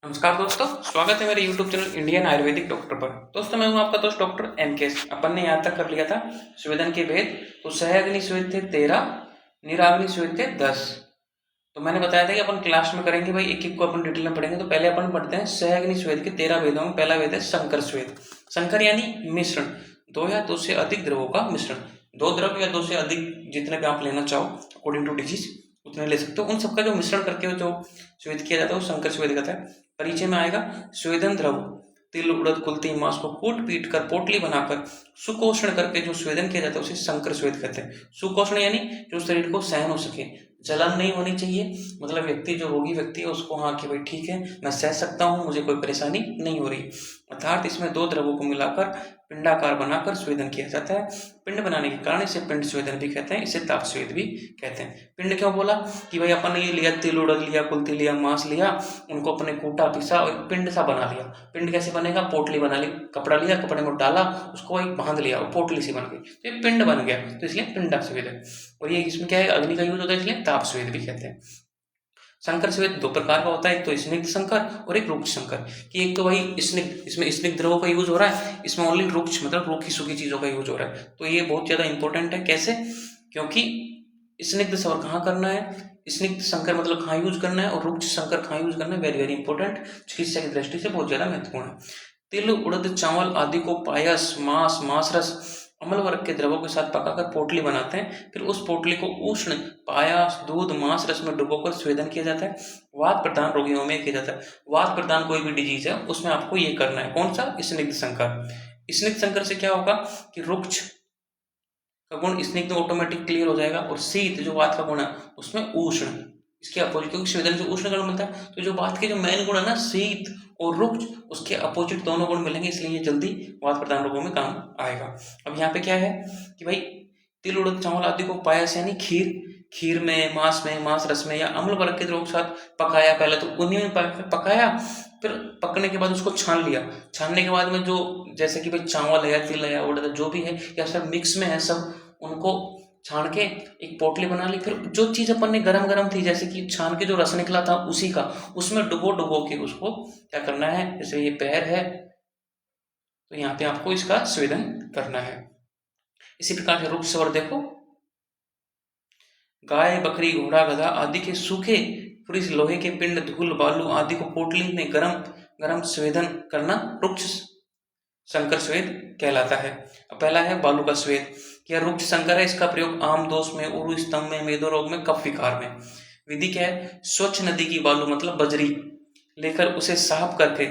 नमस्कार दोस्तों, स्वागत है मेरे YouTube channel Indian Ayurvedic doctor पर। दोस्तों, मैं हूं आपका दोस्त डॉक्टर एमकेएस। अपन ने यहाँ तक कर लिया था स्वेदन के भेद। तो सहअग्नि स्वेद थे 13, निराग्नि स्वेद थे 10। तो मैंने बताया था कि अपन क्लास में करेंगे भाई, एक एक को अपन डिटेल में पढ़ेंगे। तो पहले अपन पढ़ते हैं सहअग्नि स्वेद के 13 वेदों में। पहला वेद है संकर स्वेद। संकर यानी मिश्रण, दो या दो से अधिक द्रवों का मिश्रण। दो द्रव या दो से अधिक जितने भी आप लेना चाहो अकॉर्डिंग टू डिजीज उतने ले सकते हो। उन सबका जो मिश्रण करके जो स्वेद किया जाता है वो संकर स्वेद कहता है। परिचय में आएगा स्वेदन द्रव तिल उड़द कुल्थी मांस को कूट पीट कर पोटली बनाकर सुकोषण करके जो स्वेदन किया जाता है उसे संकर स्वेद कहते हैं। सुकोषण यानी जो शरीर को सहन हो सके, जलन नहीं होनी चाहिए। मतलब व्यक्ति जो रोगी व्यक्ति है उसको हाँ कि भाई ठीक है, मैं सह सकता हूँ, मुझे कोई परेशानी नहीं हो रही। अर्थात इसमें दो द्रवों को मिलाकर पिंडाकार बनाकर स्वेदन किया जाता है। पिंड बनाने के कारण इसे पिंड स्वेदन भी कहते हैं, इसे ताप स्वेद भी कहते हैं। पिंड क्यों बोला कि भाई अपन ने ये लिया, तिल उड़द लिया, कुल्थी लिया, मांस लिया, उनको अपने कूटा पिसा और पिंड सा बना लिया। पिंड कैसे बनेगा? पोटली बना ली, कपड़ा लिया, कपड़े में डाला, उसको वही बांध लिया, वो पोटली सी बन गई, तो ये पिंड बन गया। तो इसलिए पिंडा स्वेद है। और ये इसमें क्या है, अग्नि का यूज होता है, इसलिए ताप स्वेद भी कहते हैं। संकर स्वेद दो प्रकार का होता है, एक तो स्निग्ध संकर और एक रुक्ष संकर। कि एक तो वही स्निग्ध, इसमें स्निग्ध द्रवों का यूज हो रहा है, इसमें ओनली रुक्ष मतलब रूखी सूखी चीजों का यूज हो रहा है। तो ये बहुत ज्यादा इंपॉर्टेंट है। कैसे? क्योंकि स्निग्ध सवर कहाँ करना है, स्निग्ध संकर मतलब कहाँ यूज करना है, और रुक्ष संकर कहाँ यूज करना है, वेरी वेरी इंपॉर्टेंट, चिकित्सा की दृष्टि से बहुत ज्यादा महत्वपूर्ण है। तिल उड़द चावल आदि को पायस मांस मांस रस अम्ल वर्ग के द्रवों के साथ पकाकर पोटली बनाते हैं। फिर उस पोटली को उष्ण पायस दूध मांस रस में डुबोकर स्वेदन किया जाता है। वात प्रदान रोगियों में किया जाता है। वात प्रदान कोई भी डिजीज है उसमें आपको ये करना है। कौन सा? स्निग्ध संकर। स्निग्ध संकर से क्या होगा कि रुक्ष का गुण स्निग्ध ऑटोमेटिक क्लियर हो जाएगा, और शीत जो वात का गुण है उसमें उष्ण, इसके अपोजिट, क्योंकि स्वेदन से उष्ण गुण मिलता है। तो जो वात के जो मेन गुण है ना, शीत और रुक्ष, उसके अपोजिट दोनों गुण मिलेंगे, इसलिए ये जल्दी वात प्रदान रोगों में काम आएगा। अब यहाँ पे क्या है कि भाई तिल उड़द चावल आदि को पायस यानी खीर, खीर में मांस रस में या अम्ल वर्ग के द्रवों के साथ पकाया। पहले तो उन्हीं में पकाया, फिर पकने के बाद उसको छान लिया। छानने के बाद में जो जैसे कि भाई चावल है या तिल है या उड़द जो भी है या सब मिक्स में है, सब उनको छान के एक पोटली बना ली। फिर जो चीज अपन ने गरम गरम थी, जैसे कि छान के जो रस निकला था उसी का, उसमें डुबो डुबो के उसको क्या करना है, जैसे ये पैर है तो यहाँ पे आपको इसका स्वेदन करना है। इसी प्रकार से रुक्ष स्वर देखो, गाय बकरी घोड़ा गधा आदि के सूखे फ्रिज लोहे के पिंड धूल बालू आदि को पोटली में गरम गरम स्वेदन करना रुक्ष संकर स्वेद कहलाता है। अब पहला है बालू का स्वेद। यह रुक्ष संकर है, इसका प्रयोग आम दोष में, उरु स्तंभ में, मेदो रोग में, कफ विकार में। विधि क्या है? स्वच्छ नदी की बालू मतलब बजरी लेकर उसे साफ करके,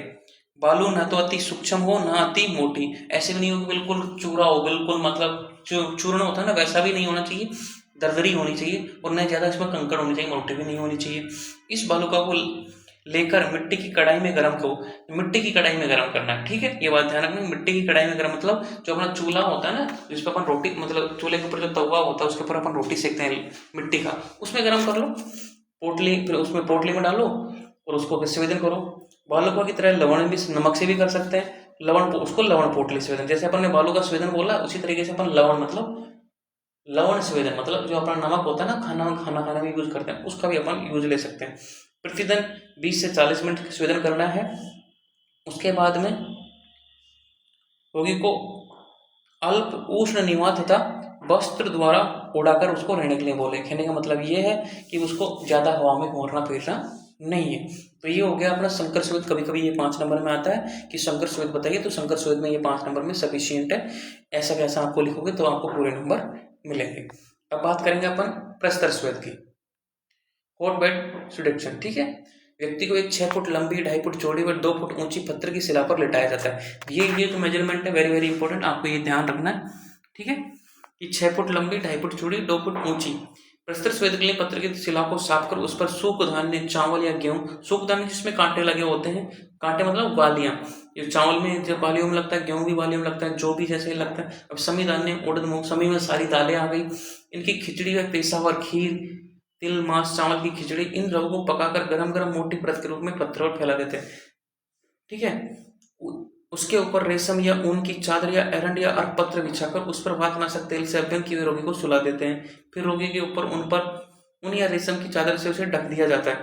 बालू न तो अति सूक्ष्म हो न अति मोटी, ऐसे भी नहीं हो कि बिल्कुल चूरा हो, बिल्कुल मतलब चूर्ण होता है ना वैसा भी नहीं होना चाहिए, दरदरी होनी चाहिए, और न ज्यादा इसमें कंकड़ होनी चाहिए, मोटी भी नहीं होनी चाहिए। इस बालू का को लेकर मिट्टी की कढ़ाई में गर्म करो। मिट्टी की कढ़ाई में गर्म करना है, ठीक है, ये बात ध्यान रखना। मिट्टी की कढ़ाई में गर्म मतलब जो अपना चूल्हा होता है ना, जिस पर अपन रोटी, मतलब चूल्हे के ऊपर जो तवा होता है उसके ऊपर अपन रोटी सेकते हैं मिट्टी का, उसमें गर्म कर लो पोटली, फिर उसमें पोटली में डालो और उसको स्वेदन करो। बालू की तरह लवण भी, नमक से भी कर सकते हैं लवण, उसको लवण पोटली स्वेदन, जैसे अपन ने बालू का स्वेदन बोला उसी तरीके से अपन लवण मतलब लवण स्वेदन मतलब जो अपना नमक होता है ना, खाना खाने में यूज करते हैं, उसका भी अपन यूज ले सकते हैं। प्रतिदिन 20 से 40 मिनट स्वेदन करना है। उसके बाद में रोगी को अल्प उष्ण निवात तथा वस्त्र द्वारा उड़ाकर उसको रहने के लिए बोले। कहने का मतलब ये है कि उसको ज्यादा हवा में घूरना फिरना नहीं है। तो ये हो गया अपना संकर स्वेद। कभी कभी ये 5 नंबर में आता है कि संकर स्वेद बताइए, तो संकर स्वेद में ये 5 नंबर में सफिशियंट है। ऐसा कैसा आपको लिखोगे तो आपको पूरे नंबर मिलेंगे। अब बात करेंगे अपन प्रस्तर स्वेद की, कोट बेड सिडेक्शन, ठीक है। व्यक्ति को एक 6 फुट लंबी, 2.5 फुट चौड़ी व 2 फुट ऊंची पत्थर की शिला पर लिटाया जाता है। ये जो मेजरमेंट है वेरी वेरी इंपॉर्टेंट, आपको ये ध्यान रखना है, ठीक है, कि 6 फुट लंबी, 2.5 फुट चौड़ी, 2 फुट ऊंची प्रस्तर स्वेद के लिए पत्थर की शिला को साफ कर उस पर सूख धान्य चावल या गेहूं, सूख धान्य जिसमें कांटे लगे होते हैं, कांटे मतलब बालियां, ये चावल में जब बालियों में लगता है, गेहूं भी बालियों में लगता है, जो भी जैसे लगता है। अब समी धान्य उड़द मूंग, समी में सारी दालें आ गई, इनकी खिचड़ी व पेशावर खीर, तिल मांस चावल की खिचड़ी, इन रवों को पकाकर गरम गरम मोटी परत के रूप में पत्थर पर फैला देते हैं, ठीक है। उसके ऊपर रेशम या ऊन की चादर या एरंड या अर्कपत्र बिछाकर उस पर वातनाशक तेल से अभ्यंग किए रोगी को सुला देते हैं। फिर रोगी के ऊपर उन या रेशम की चादर से उसे ढक दिया जाता है।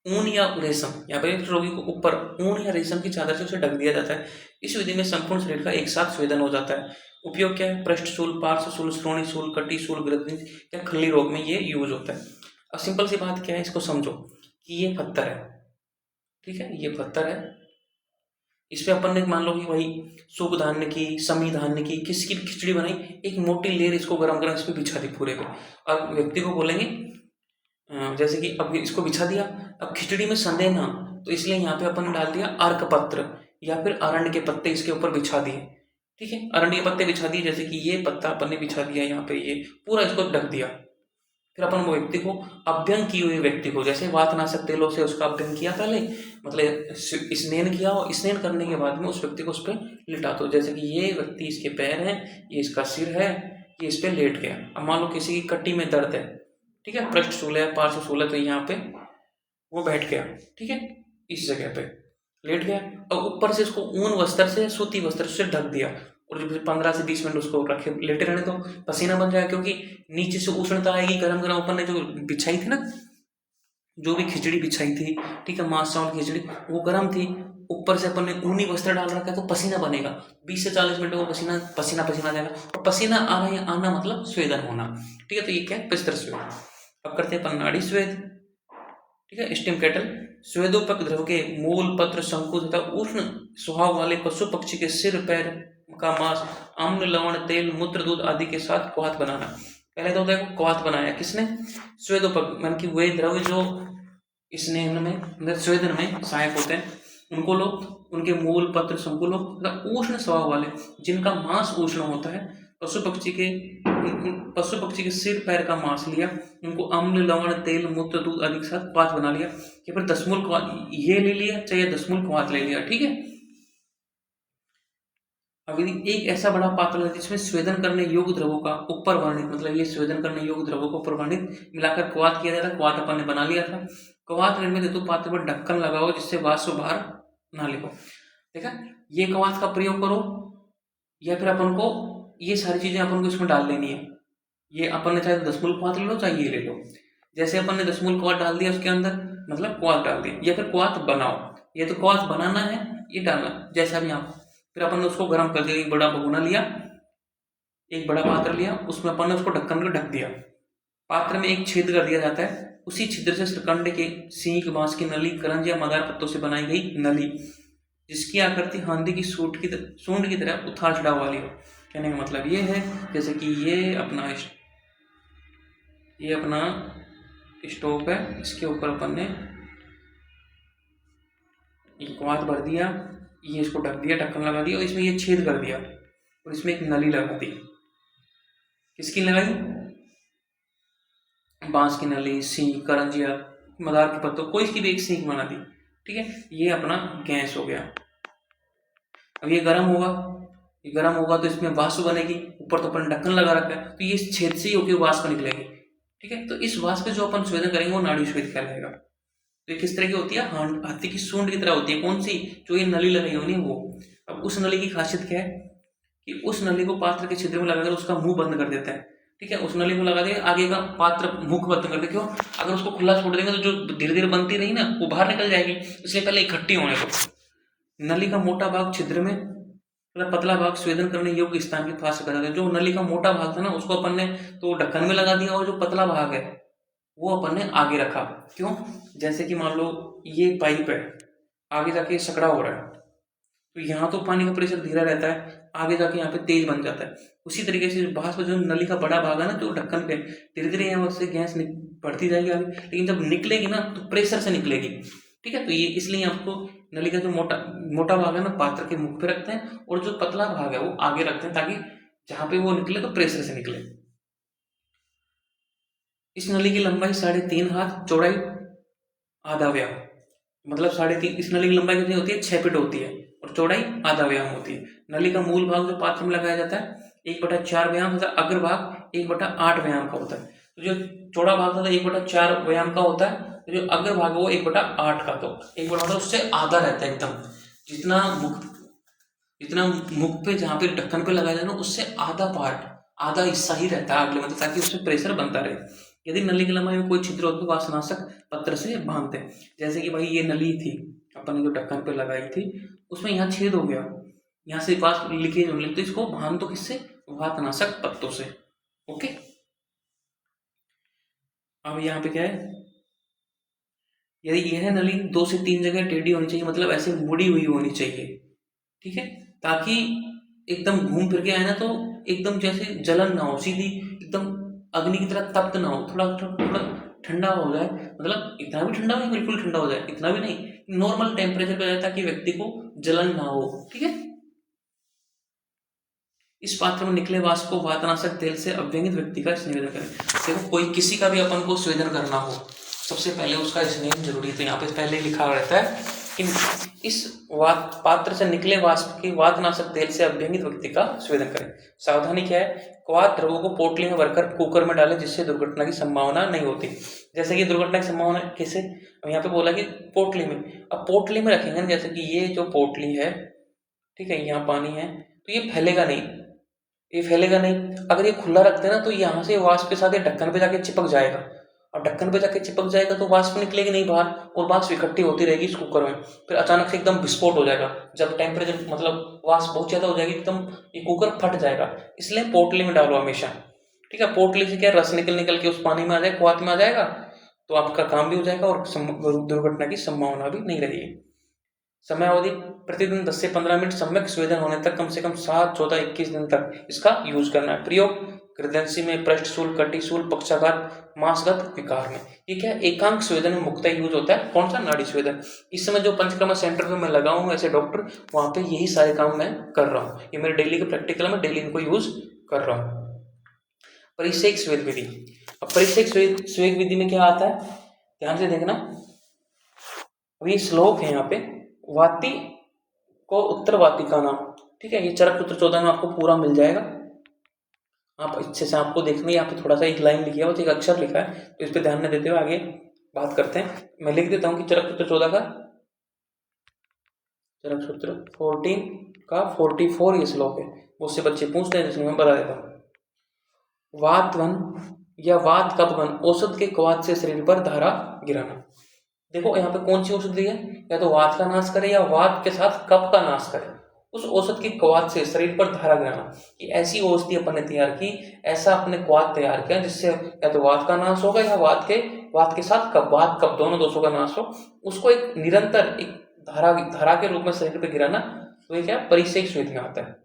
ऊन या रेशम, यहाँ पे रोगी को ऊपर ऊन या रेशम की चादर से उसे ढक दिया जाता है। इस विधि में संपूर्ण शरीर का एक साथ स्वेदन हो जाता है। उपयोग क्या है? पृष्ठशूल, पार्श्वशूल, श्रोणीशूल, कटिशूल, ग्रंथि या खल्ली रोग में ये यूज होता है। अब सिंपल सी बात क्या है, इसको समझो कि ये पत्थर है, ठीक है, ये पत्थर है। इस पे अपन ने मान लो कि वही सूप धान्य की, समी धान्य की, किसी की भी खिचड़ी बनाई, एक मोटी लेयर इसको गरम गरम इस पे बिछा दी पूरे पे। अब व्यक्ति को बोलेंगे जैसे कि अब इसको बिछा दिया, अब खिचड़ी में संदेह ना, तो इसलिए यहाँ पे अपन ने डाल दिया अर्क पत्र या फिर अरंड के पत्ते इसके ऊपर बिछा दिए, ठीक है, अरंड के पत्ते बिछा दिए, जैसे कि ये पत्ता अपन ने बिछा दिया यहाँ पे, ये पूरा इसको ढक दिया। फिर अपन वो व्यक्ति को, अभ्यंग किए हुए व्यक्ति को, जैसे वातनाशक तेलों से उसका अभ्यंग किया पहले, मतलब स्नान किया, और स्नान करने के बाद में उस व्यक्ति को उस पर लिटा दो। जैसे कि ये व्यक्ति, इसके पैर हैं, ये इसका सिर है, ये इस पर लेट गया। अब मान लो किसी की कट्टी में दर्द है, ठीक है, पृष्ठशूल है, पार्श्वशूल है, तो यहाँ पे वो बैठ गया, ठीक है, इस जगह पे लेट गया, और ऊपर से इसको ऊन वस्त्र से, सूती वस्त्र से ढक दिया, और 15 से 20 मिनट उसको रखे, लेटे रहने दो, पसीना बन जाएगा, क्योंकि नीचे से उष्णता आएगी, गरम गरम अपन ने जो बिछाई थी ना, जो भी खिचड़ी बिछाई थी, ठीक है, मांस चावल खिचड़ी, वो गर्म थी, ऊपर से अपन ने ऊनी वस्त्र डाल रखा है, तो पसीना बनेगा, 20 से 40 मिनट में पसीना पसीना पसीना जाएगा, और पसीना आना या आना मतलब स्वेदन होना, ठीक है। तो ये क्या है? पिस्तर स्वेद। अब करते हैं अपन नाड़ी स्वेद, ठीक है, स्टीम केटल। स्वेदोपक द्रव के मूल, पत्र, शंकु तथा उष्ण स्वभाव वाले पशु पक्षी के सिर, पैर का मांस, अम्ल, लवण, तेल, मूत्र, दूध आदि के साथ क्वाथ बनाना। पहले तो देखो क्वाथ बनाया किसने? स्वेदोपक, मान की वे द्रव्य जो स्नेहन में, मतलब स्वेदन में सहायक होते हैं, उनको लो, उनके मूल, पत्र, शंकु लो, उष्ण स्वभाव वाले, जिनका मांस उष्ण होता है, पशु पक्षी के सिर, पैर का मांस लिया, उनको अम्ल, लवण, तेल, मूत्र, दूध आदि के साथ क्वाथ बना लिया, या फिर दशमूल क्वाथ ये ले लिया, चाहे दशमूल क्वाथ ले लिया, ठीक है। अब यदि एक ऐसा बड़ा पात्र है जिसमें स्वेदन करने योग्य द्रवों का ऊपर वर्णित, मतलब ये स्वेदन करने योग्य द्रवों को ऊपर वर्णित मिलाकर क्वाथ किया जाता है, क्वाथ अपन ने बना लिया था। क्वाथ निर्मित हेतु पात्र पर ढक्कन लगाओ जिससे वाष्प बाहर ना निकले, देखा, ये क्वाथ का प्रयोग करो, या फिर अपन को ये सारी चीजें अपन को इसमें डाल देनी है। ये अपन ने चाहे दशमूल क्वाथ ले लो, चाहे ये ले लो, जैसे अपन ने दशमूल क्वाथ डाल दिया उसके अंदर, मतलब क्वाथ डाल दिया, या फिर क्वाथ बनाओ, ये तो क्वाथ बनाना है, ये डालना, जैसा भी आप। फिर अपन ने उसको गर्म कर दिया, एक बड़ा भगोना लिया, एक बड़ा पात्र लिया, उसमें अपन ने उसको ढक्कन कर ढक दिया, पात्र में एक छेद कर दिया जाता है, उसी छिद्र से श्रीखंड के सींग, बांस की नली, करंज या मदार पत्तों से बनाई गई नली, जिसकी आकृति हांडी की सूंड की तरह उतार चढ़ाव वाली हो। कहने का मतलब ये है, जैसे कि ये अपना स्टोव है, इसके ऊपर अपन ने एक क्वाथ भर दिया, ये इसको ढक दिया, ढक्कन लगा दिया, और इसमें ये छेद कर दिया, और इसमें एक नली लगा दी। किसकी लगाई? बांस की नली, सींग, करंजिया, मदार के पत्तों, कोई इसकी भी एक सींग बना दी, ठीक है। ये अपना गैस हो गया। अब ये गर्म होगा तो इसमें वाष्प बनेगी, ऊपर तो अपन ढक्कन लगा रखा है, तो ये छेद से ही होकर वाष्प निकलेगी, ठीक है। तो इस वाष्प पे जो अपन स्वेदन करेंगे वो नाड़ी स्वेद कहलाएगा। तो ये किस तरह की होती है? हाथी की सूंड की तरह होती है। कौन सी? जो ये नली लगाई होनी वो। अब उस नली की खासियत क्या है कि उस नली को पात्र के छिद्र में लगाकर उसका मुंह बंद कर देता है, ठीक है। उस नली को लगा देंगे, आगे का पात्र मुख बंद कर दे। क्यों? अगर उसको खुला छोड़ देंगे तो जो धीरे धीरे बनती रही ना वो बाहर निकल जाएगी, इसलिए पहले इकट्ठी होने को। नली का मोटा भाग छिद्र में, मतलब पतला भाग स्वेदन करने योग्य स्थान के पास रखा जाता है। जो नली का मोटा भाग था ना उसको अपन ने तो ढक्कन में लगा दिया, और जो पतला भाग है वो अपन ने आगे रखा। क्यों? जैसे कि मान लो ये पाइप है, आगे जाके सकड़ा हो रहा है, तो यहाँ तो पानी का प्रेशर धीरा रहता है, आगे जाके यहाँ पे तेज बन जाता है। उसी तरीके से बाहर से जो नली का बड़ा भाग है ना, जो ढक्कन पे, धीरे धीरे यहाँ से गैस बढ़ती जाएगी आगे, लेकिन जब निकलेगी ना तो प्रेशर से निकलेगी, ठीक है। तो ये इसलिए आपको नली का जो मोटा भाग है ना पात्र के मुख पे रखते हैं, और जो पतला भाग है वो आगे रखते हैं, ताकि जहां पे वो निकले तो प्रेशर से निकले। इस नली की लंबाई 3.5 हाथ, चौड़ाई आधा व्याम, मतलब 3.5। इस नली की लंबाई कितनी होती है? 6 फीट होती है, और चौड़ाई आधा व्याम होती है। नली का मूल भाग जो पात्र में लगाया जाता है 1/4 व्याम तथा अग्र भाग 1/8 व्याम का होता है। तो जो चौड़ा भाग था 1/4 व्याम का होता है, तो जो अग्र भाग है वो 1/8 का, तो 1/8 उससे आधा रहता है एकदम। जितना मुख पे जहाँ पे ढक्कन पे लगाया जाए ना उससे आधा हिस्सा ही रहता है अगले, मतलब ताकि उसमें प्रेशर बनता रहे। यदि नली की लंबाई में कोई छिद्र हो तो वासनाशक पत्र से बांधते हैं। जैसे कि भाई ये नली थी, अपन ने जो ढक्कन पे लगाई थी, उसमें यहाँ छेद हो गया, यहाँ से वाष्प लीकेज होने लगी, तो इसको बांध दो किससे? वातनाशक पत्तों से। ओके, अब यहाँ पे क्या है, यदि यह नली 2 से 3 जगह टेढ़ी होनी चाहिए, मतलब ऐसे मुड़ी हुई होनी चाहिए, ठीक है, ताकि एकदम घूम फिर के आए ना, तो एकदम जैसे जलन ना हो, सीधी एकदम अग्नि की तरह तप्त ना हो, थोड़ा थोड़ा थोड़ा ठंडा हो जाए, मतलब इतना भी ठंडा नहीं, बिल्कुल ठंडा हो जाए, इतना भी नहीं, नॉर्मल टेम्परेचर पे जाए ताकि व्यक्ति को जलन ना हो, ठीक है। इस पात्र में निकले वाष्प को वातनाशक तेल से अभ्यंगित व्यक्ति का स्नेहन करें। देखो कोई किसी का भी अपन को स्वेदन करना हो, सबसे पहले उसका स्नेहन जरूरी है, तो यहाँ पे पहले लिखा रहता है कि इस पात्र से निकले वाष्प की वातनाशक तेल से अभ्यंगित व्यक्ति का स्वेदन करें। सावधानी क्या है, क्वाथ द्रवों को पोटली में भरकर कुकर में डालें, जिससे दुर्घटना की संभावना नहीं होती। जैसे कि दुर्घटना की संभावना कैसे, यहाँ पे बोला कि पोटली में, अब पोटली में रखेंगे, जैसे कि ये जो पोटली है, ठीक है, यहाँ पानी है, तो ये फैलेगा नहीं, ये फैलेगा नहीं। अगर ये खुला रखते हैं ना, तो यहाँ से वाष्प के साथ ये ढक्कन पे जाके चिपक जाएगा, और ढक्कन पे जाके चिपक जाएगा तो वाष्प निकलेगी नहीं बाहर, और वाष्प इकट्ठी होती रहेगी इस कुकर में, फिर अचानक से एकदम विस्फोट हो जाएगा, जब टेम्परेचर मतलब वाष्प बहुत ज्यादा हो जाएगी, एकदम ये कुकर फट जाएगा। इसलिए पोटली में डालो हमेशा, ठीक है। पोटली से क्या रस निकल निकल के उस पानी में आ जाए, क्वाथ में आ जाएगा, तो आपका काम भी हो जाएगा और दुर्घटना की संभावना भी नहीं रहेगी। समय अवधि प्रतिदिन 10 से 15 मिनट सम्यक स्वेदन होने तक कम से कम 7, 14, 21 दिन तक इसका यूज करना है। प्रयोग कृदंशी में, पृष्ठशूल, कटिशूल, पक्षाघात, मांसगत विकार में। ये क्या एकांक स्वेदन में मुख्यतः यूज होता है, कौन सा? नाड़ी स्वेदन। इस समय जो पंचकर्मा सेंटर पे मैं लगा हूँ ऐसे डॉक्टर, वहां पे यही सारे काम मैं कर रहा हूँ, ये मेरे डेली के प्रैक्टिकल में डेली इनको यूज कर रहा हूँ। परिसेक स्वेद विधि। अब परिसेक स्वेद विधि में क्या आता है, ध्यान से देखना। अभी श्लोक है यहाँ पे, वाती को उत्तरवाती का नाम, ठीक है, ये चरक सूत्र 14 में आपको पूरा मिल जाएगा। आप अच्छे से आपको देखना, यहाँ पे थोड़ा सा एक लाइन लिखी है, वो एक अक्षर लिखा है, तो इस पे ध्यान न देते हुए आगे बात करते हैं। मैं लिख देता हूँ कि चरक सूत्र 14 का, चरक सूत्र 14 का 44 ये श्लोक है, उससे बच्चे पूछते हैं, जिसमें मैं बता देता हूँ। वातवन या वात कपवन औषध के क्वाथ से शरीर पर धारा गिराना। देखो यहाँ पे कौन सी औषधि है, या तो वात का नाश करे या वात के साथ कफ का नाश करे, उस औषध के क्वाथ से शरीर पर धारा गिराना। ये ऐसी औषधि अपन ने तैयार की, ऐसा अपने क्वाथ तैयार किया जिससे या तो वात का नाश होगा या वात के साथ कफ, वात कफ दोनों दोषों का नाश हो, उसको एक निरंतर एक धारा के रूप में शरीर पर गिराना, तो ये क्या परिसेक स्वेद में आता है।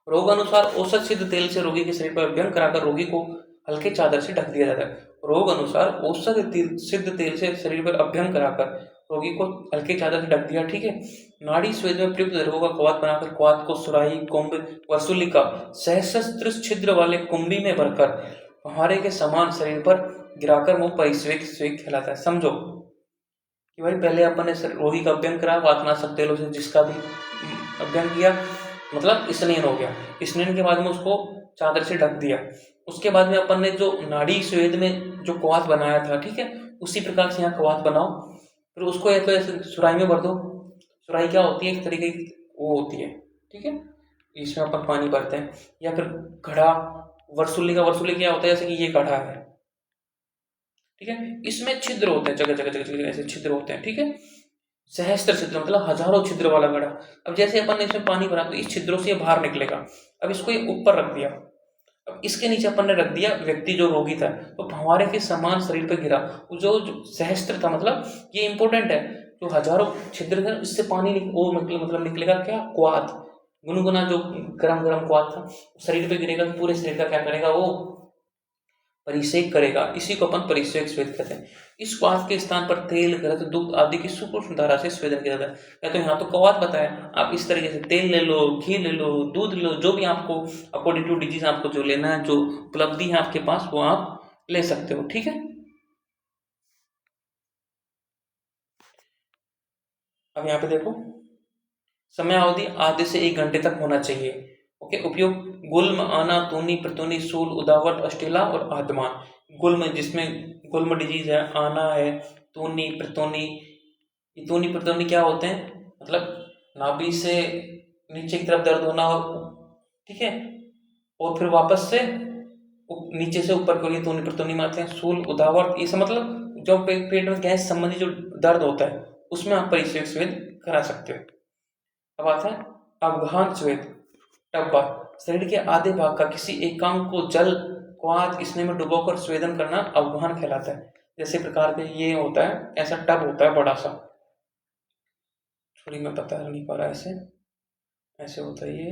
रोग अनुसार औषध सिद्ध तेल से रोगी के शरीर पर अभ्यंग कराकर रोगी को हल्के चादर से ढक दिया जाता है। रोग अनुसार औषध सिद्ध तेल से शरीर पर अभ्यंग कराकर रोगी को हल्के चादर से ढक दिया, ठीक है। नाड़ी स्वेद में प्रयुक्त द्रवों का क्वाथ बनाकर क्वाथ को सुराही, कुंभ, वसुलिका, सहस्त्र छिद्र वाले कुंभी में भरकर फुहारे के समान शरीर पर गिराकर वो परिस्वेग स्वेग कहलाता है। समझो कि भाई पहले अपन ने रोगी का अभ्यंग करा वातनाशक तेलों से, जिसका भी अभ्यंग किया, मतलब स्नेन हो गया, स्नेन के बाद में उसको चादर से ढक दिया, उसके बाद में अपन ने जो नाड़ी स्वेद में जो क्वाथ बनाया था, ठीक है, उसी प्रकार से यहाँ क्वाथ बनाओ, फिर उसको या तो ऐसे सुराही में भर दो। सुराही क्या होती है, एक तरीके की वो होती है, ठीक है, इसमें अपन पानी भरते हैं, या फिर घड़ा, वर्सुली का, वर्सुली क्या होता है, जैसे कि ये घड़ा है, ठीक है, इसमें छिद्र होते हैं, जगह जगह जगह जगह ऐसे छिद्र होते हैं, ठीक है, सहस्त्र छिद्र मतलब हजारों छिद्र वाला घड़ा। अब जैसे अपन ने इसमें पानी भरा तो इस छिद्रों से ये बाहर निकलेगा। अब इसको ये ऊपर रख दिया, अब इसके नीचे अपन ने रख दिया व्यक्ति जो रोगी था, तो फंवारे के समान शरीर पर गिरा। जो सहस्त्र था, मतलब ये इंपॉर्टेंट है, जो हजारों छिद्र थे, इससे पानी वो मतलब निकलेगा क्या, क्वाथ, गुनगुना जो गरम गरम क्वाथ था शरीर पे गिरेगा, तो पूरे शरीर का क्या करेगा, वो परिसेक करेगा। इसी को अपन परिसेक स्वेद कहते हैं। इस क्वाथ के स्थान पर तेल, घृत, दूध आदि की सुपुष्प धारा से स्वेदन किया जाता है। या तो यहाँ तो क्वाथ बताया, आप इस तरीके से तेल ले लो, घी ले लो, दूध ले लो, जो भी आपको अकॉर्डिंग टू डिजीज आपको जो लेना है, जो उपलब्धि है आपके पास, वो आप ले सकते हो, ठीक है। अब यहाँ पे देखो, समय अवधि आधे से 1 घंटे तक होना चाहिए। ओके, उपयोग गुल्म, आना, तूनी, प्रतूनी, सूल, उदावट, अस्टिला और आदमान। गुल्म जिसमें गुल्म डिजीज है, आना है, तूनी, प्रतूनी, ये तूनी प्रतूनी क्या होते हैं, मतलब नाभि से नीचे की तरफ दर्द होना, ठीक है, और फिर वापस से नीचे से ऊपर को लिए तोनी मारते हैं, शूल, उदावत, ये सब मतलब जो पेट में गैस संबंधी जो दर्द होता है उसमें आप परिसेक स्वेद करा सकते हो। अब आता है अवगाहन स्वेद। टब्बा, शरीर के आधे भाग का किसी एकांग को जल, क्वाथ, स्नेह में डुबोकर स्वेदन करना अवगाहन कहलाता है। जैसे प्रकार के ये होता है, ऐसा टब होता है बड़ा सा, थोड़ी मैं बता नहीं पा रहा, ऐसे होता है ये,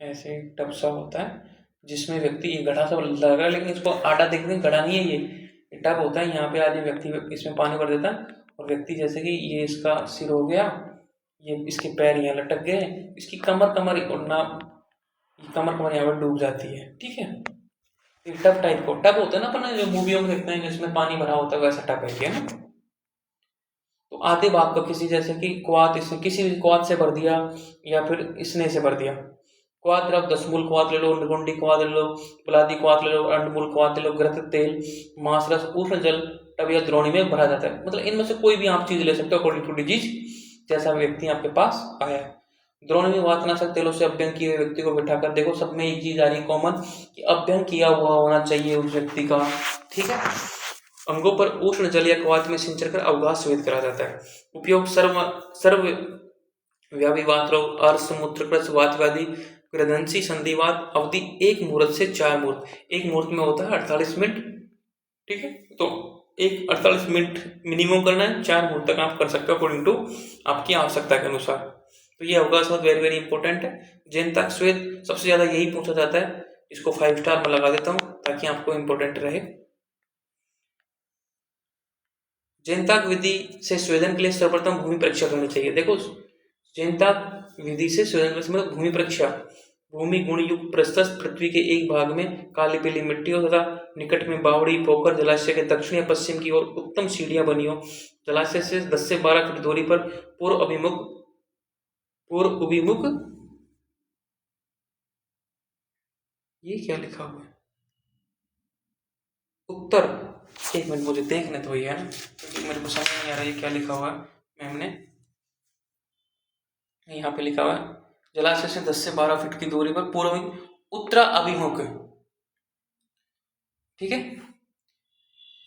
ऐसे टब सा होता है जिसमें व्यक्ति, ये गढ़ा सा लग रहा है लेकिन इसको आटा देखते हैं, गढ़ा नहीं है ये टब होता है। यहाँ पे आदमी व्यक्ति इसमें पानी भर देता है और व्यक्ति जैसे कि ये इसका सिर हो गया, ये इसके पैर यहाँ लटक गए, इसकी कमर और ना कमर यहाँ पर डूब जाती है। ठीक है, ये टब टाइप को टब होता है ना, अपन जो मूवियों में देखते हैं जिसमें पानी भरा होता है, वैसा टब है ना। तो आधे भाग का किसी, जैसे कि क्वाथ, इसमें किसी भी क्वाथ से भर दिया या फिर स्नेह से भर दिया। क्वाथ रख, दशमूल क्वाथ ले लो, निगुंडी क्वाथ ले लो, बुलादी क्वाथ ले लो, अंडमूल क्वाथ ले लो, घृत तेल, मांस रस, उष्ण जल टब या द्रोणी में भरा जाता है। मतलब इनमें से कोई भी आप चीज ले सकते हो अकॉर्डिंग टू डिजीज, जैसा व्यक्ति आपके पास आया है। द्रोणी में वातनाशक तेलों से अभ्यंग किए हुए व्यक्ति को बिठाकर, देखो सब में एक चीज आ रही कॉमन कि अभ्यंग किया हुआ होना चाहिए उस व्यक्ति का। ठीक है, अंगों पर उष्ण जल या क्वाथ में सिंचन कर अवगाह स्वेद करा जाता है। उपयोग सर्व व्याभिवात रोग, अर्श, मूत्रकृत, वातवादी, ग्रदंसी, संधिवात, अवधि 1 मुहूर्त से 4 मुहूर्त। 1 मुहूर्त में होता है 48 मिनट। ठीक है, तो 48 मिनट मिनिमम करना है, 4 मुहूर्त तक आप कर सकते हो अकॉर्डिंग टू आपकी आवश्यकता के अनुसार। तो ये अवगाह स्वेद वेरी वेरी इंपॉर्टेंट है। जैनताक स्वेद सबसे ज्यादा यही पूछा जाता है, इसको 5 स्टार में लगा देता हूँ ताकि आपको इंपॉर्टेंट रहे। जैनताक विधि से स्वेदन के लिए सर्वप्रथम भूमि परीक्षा करनी चाहिए। देखो, जैनताक विधि से स्वेदन के मतलब भूमि परीक्षा, भूमि गुण युक्त प्रशस्त पृथ्वी के एक भाग में काली पीली मिट्टी हो तथा निकट में बावड़ी, पोखर, जलाशय के दक्षिण या पश्चिम की ओर उत्तम सीढ़ियां बनी हो, जलाशय से 10 से 12 फीट दूरी पर पूर्व अभिमुख, ये क्या लिखा हुआ है, उत्तर, एक मिनट मुझे देखने दो ये, क्योंकि मेरे को समझ नहीं आ रहा ये क्या लिखा हुआ है मैम ने। यहाँ पे लिखा हुआ है जलाशय से 10 से 12 फीट की दूरी पर पूर्व उत्तर अभिमुख। ठीक है,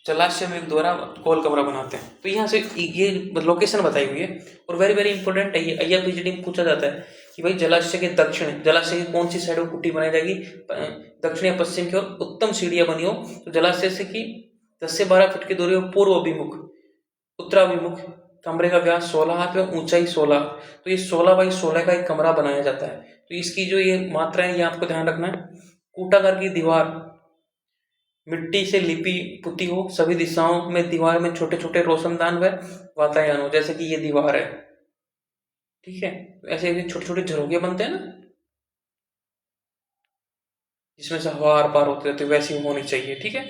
जलाशय में द्वारा गोल कमरा बनाते हैं। तो यहाँ से ये लोकेशन बताई हुई है और वेरी वेरी इंपॉर्टेंट है ये। IIPGD में पूछा जाता है कि भाई जलाशय के दक्षिण, जलाशय की कौन सी साइड में कुट्टी बनाई जाएगी, दक्षिण या पश्चिम की ओर उत्तम सीढ़ियां बनी हो, तो जलाशय से की 10 से 12 फीट की दूरी पर पूर्व अभिमुख, उत्तराभिमुख, कमरे का व्यास 16 हाथ है, ऊंचाई 16, तो ये 16 बाई 16 का एक कमरा बनाया जाता है। तो इसकी जो ये मात्रा है ये आपको ध्यान रखना है। कूटाकार की दीवार मिट्टी से लिपी पुती हो, सभी दिशाओं में दीवार में छोटे छोटे रोशनदान व वातायन हो, जैसे कि ये दीवार है। ठीक है, ऐसे छोटे छोटे झरोखे बनते हैं ना जिसमें से हवा आर पार होती रहती है, वैसी होनी चाहिए। ठीक है,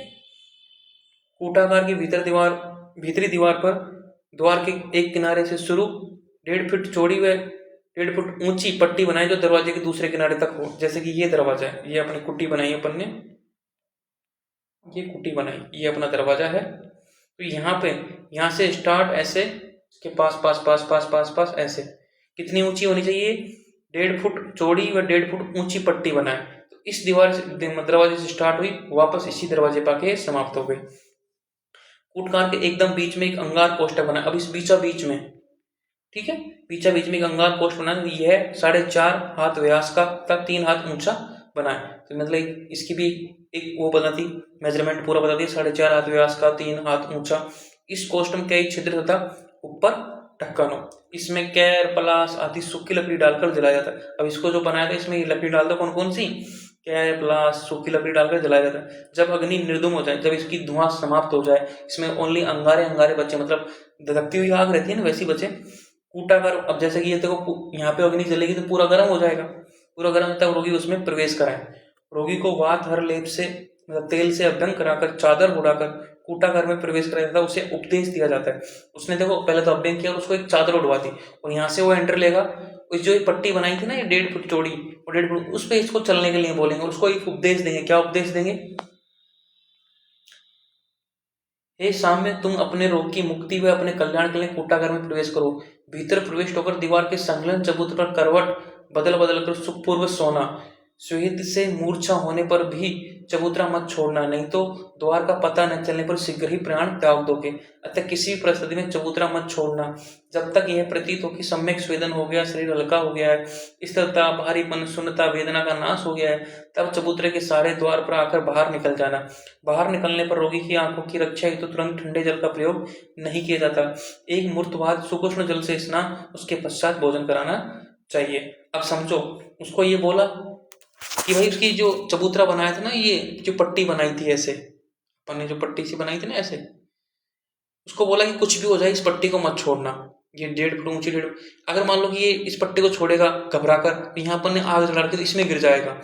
कूटाकार की भीतरी दीवार पर द्वार के एक किनारे से शुरू 1.5 फीट चौड़ी व 1.5 फुट ऊंची पट्टी बनाई जो दरवाजे के दूसरे किनारे तक हो। जैसे कि ये दरवाजा है, ये अपनी कुट्टी बनाई अपन ने, ये कुट्टी बनाई, ये अपना दरवाजा है। तो यहाँ से स्टार्ट ऐसे इसके पास पास पास पास पास पास ऐसे, कितनी ऊंची होनी चाहिए, 1.5 फुट चौड़ी व 1.5 फुट ऊंची पट्टी बनाए। तो इस दीवार से दरवाजे से स्टार्ट हुई, वापस इसी दरवाजे पर आके समाप्त हो गई। कूटकार के एकदम बीच में एक अंगार कोष्ठक बना, अब इस बीचा बीच में, ठीक है, बीचा बीच में एक अंगार कोष्ठ बना, यह 4.5 हाथ व्यास का 3 हाथ ऊंचा बना है। तो मतलब इसकी भी एक वो बना थी, मेजरमेंट पूरा बता दिया, 4.5 हाथ व्यास का 3 हाथ ऊंचा। इस कोष्ठ में कई छिद्र तथा ऊपर ढक्कन हो, इसमें कैर, पलास आदि सूखी लकड़ी डालकर जलाया जाता है। अब इसको जो बनाया था इसमें लकड़ी डाल दो, कौन कौन सी, कैर, पलास, सूखी लकड़ी डालकर जलाया जाता है। जब अग्नि निर्धूम हो जाए, जब इसकी धुआं समाप्त हो जाए, इसमें ओनली अंगारे बचे, मतलब धधकती हुई आग रहती है ना वैसी बचे। कूटाकार, अब जैसे कि ये देखो यहाँ पे अग्नि जलेगी तो पूरा गर्म हो जाएगा, पूरा गर्म तक रोगी उसमें प्रवेश कराए। रोगी को वात हर लेप से मतलब तेल से अभ्यंग कराकर चादर उड़ाकर कूटागार में प्रवेश कराया जाता है, उसे उपदेश दिया जाता है। उसने देखो पहले तो अभ्यंग किया और उसको एक चादर उड़वा दी और यहाँ से वो एंटर लेगा, उस जो पट्टी बनाई थी ना ये 1.5 फुट चौड़ी और 1.5 फुट, उस पर इसको चलने के लिए बोलेंगे, उसको एक उपदेश देंगे। क्या उपदेश देंगे, हे साम्य, तुम अपने रोग की मुक्ति व अपने कल्याण के लिए कूटागार में प्रवेश करो। भीतर प्रवेश होकर दीवार के संलग्न चबूतरे पर करवट बदल बदल कर सुखपूर्वक सोना, स्वेद से मूर्छा होने पर भी चबूतरा मत छोड़ना, नहीं तो द्वार का पता न चलने पर शीघ्र ही प्राण त्याग दोगे। अतः किसी भी परिस्थिति में चबूतरा मत छोड़ना। जब तक यह प्रतीत हो कि सम्यक स्वेदन हो गया, शरीर हल्का हो गया है, स्थिरता, भारीपन, शून्यता, वेदना का नाश हो गया है, तब चबूतरे के सारे द्वार पर आकर बाहर निकल जाना। बाहर निकलने पर रोगी की आंखों की रक्षा हेतु तो तुरंत ठंडे जल का प्रयोग नहीं किया जाता। एक मुहूर्त बाद सुकुष्ण जल से स्नान, उसके पश्चात भोजन कराना चाहिए। अब समझो, उसको ये बोला कि भाई उसकी जो चबूतरा बनाया था ना, ये जो पट्टी बनाई थी ऐसे, अपन ने जो पट्टी सी बनाई थी ना ऐसे, उसको बोला कि कुछ भी हो जाए इस पट्टी को मत छोड़ना। ये 1.5 फुट ऊंची, 1.5, अगर मान लो कि ये इस पट्टी को छोड़ेगा घबरा कर, तो यहाँ अपन ने आग जला के तो इसमें गिर जाएगा,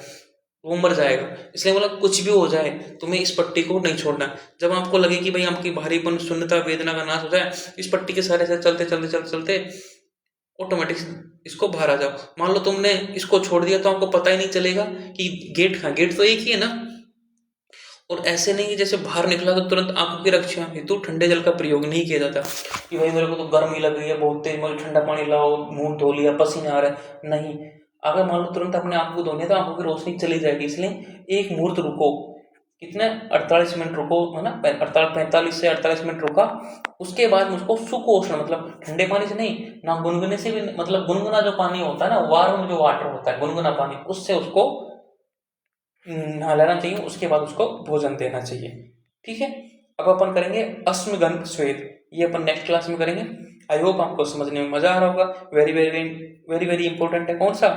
वो मर जाएगा। इसलिए बोला कुछ भी हो जाए तुम्हें इस पट्टी को नहीं छोड़ना। जब आपको लगे कि भाई आपकी भारीपन, शून्यता, वेदना का नाश हो जाए, इस पट्टी के सारे से चलते चलते चलते चलते ऑटोमेटिक इसको बाहर आ जाओ। मान लो तुमने इसको छोड़ दिया तो आपको पता ही नहीं चलेगा कि गेट कहाँ, गेट तो एक ही है ना। और ऐसे नहीं कि जैसे बाहर निकला तो तुरंत आंखों की रक्षा हेतु ठंडे जल का प्रयोग नहीं किया जाता कि भाई मेरे को तो गर्मी लग रही है बहुत तेज, मुझे ठंडा पानी लाओ, मुंह धो लिया, पसीना आ रहा है, नहीं। अगर मान लो तुरंत अपने आप को धोने तो आंखों की रोशनी चली जाएगी। इसलिए एक मुहूर्त रुको, कितने 48 मिनट रुको, है ना, 45 से 48 मिनट रुका। उसके बाद मुझको सुकोष्ण, मतलब ठंडे पानी से नहीं, ना गुनगुने से भी, मतलब गुनगुना जो पानी होता है ना, वार्म जो वाटर होता है, गुनगुना पानी, उससे उसको नहलाना चाहिए। उसके बाद उसको भोजन देना चाहिए। ठीक है, अब अपन करेंगे अश्मगंध स्वेद, ये अपन नेक्स्ट क्लास में करेंगे। आई होप आपको समझने में मजा आ रहा होगा। Very very very very important है। कौन सा?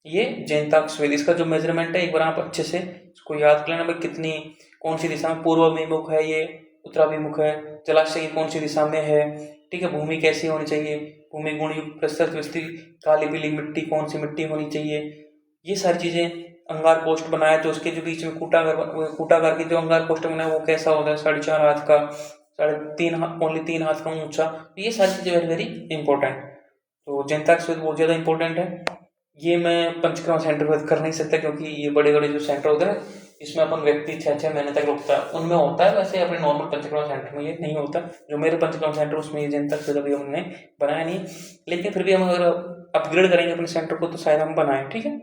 ये जैनताक स्वेद। इसका जो मेजरमेंट है एक बार आप अच्छे से इसको याद कर लेना भाई, कितनी, कौन सी दिशा में पूर्वाभिमुख है, ये उत्तराभिमुख है, जलाशय की कौन सी दिशा में है। ठीक है, भूमि कैसी होनी चाहिए, भूमि गुण युक्त, प्रस्तुत विस्तृत, काली पीली मिट्टी, कौन सी मिट्टी होनी चाहिए, ये सारी चीजें। अंगार कोष्ठ बनाया तो उसके जो बीच में कूटागार की जो अंगार कोष्ठ बनाया वो कैसा होता है, 4.5 हाथ का, 3.5, ओनली 3 हाथ का ऊंचा। तो ये सारी चीजें वेरी वेरी इंपॉर्टेंट। तो जनता स्वेद बहुत ज्यादा इंपॉर्टेंट है। ये मैं पंचकर्मा सेंटर पर कर नहीं सकता क्योंकि ये बड़े बड़े जो सेंटर होते हैं इसमें अपन व्यक्ति 6-6 महीने तक रुकता है, उनमें होता है। वैसे अपने नॉर्मल पंचकर्मा सेंटर में ये नहीं होता। जो मेरे पंचकर्मा सेंटर उसमें ये जनता स्वेद अभी हमने बनाया नहीं, लेकिन फिर भी हम अगर अपग्रेड करेंगे अपने सेंटर को तो शायद हम बनाएं। ठीक है,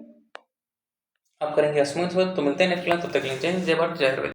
आप करेंगे अस्मृत, तो मिलते हैं नेक्स्ट क्लास। तब तक जय हिंद, जय भारत, जय आयुर्वेद।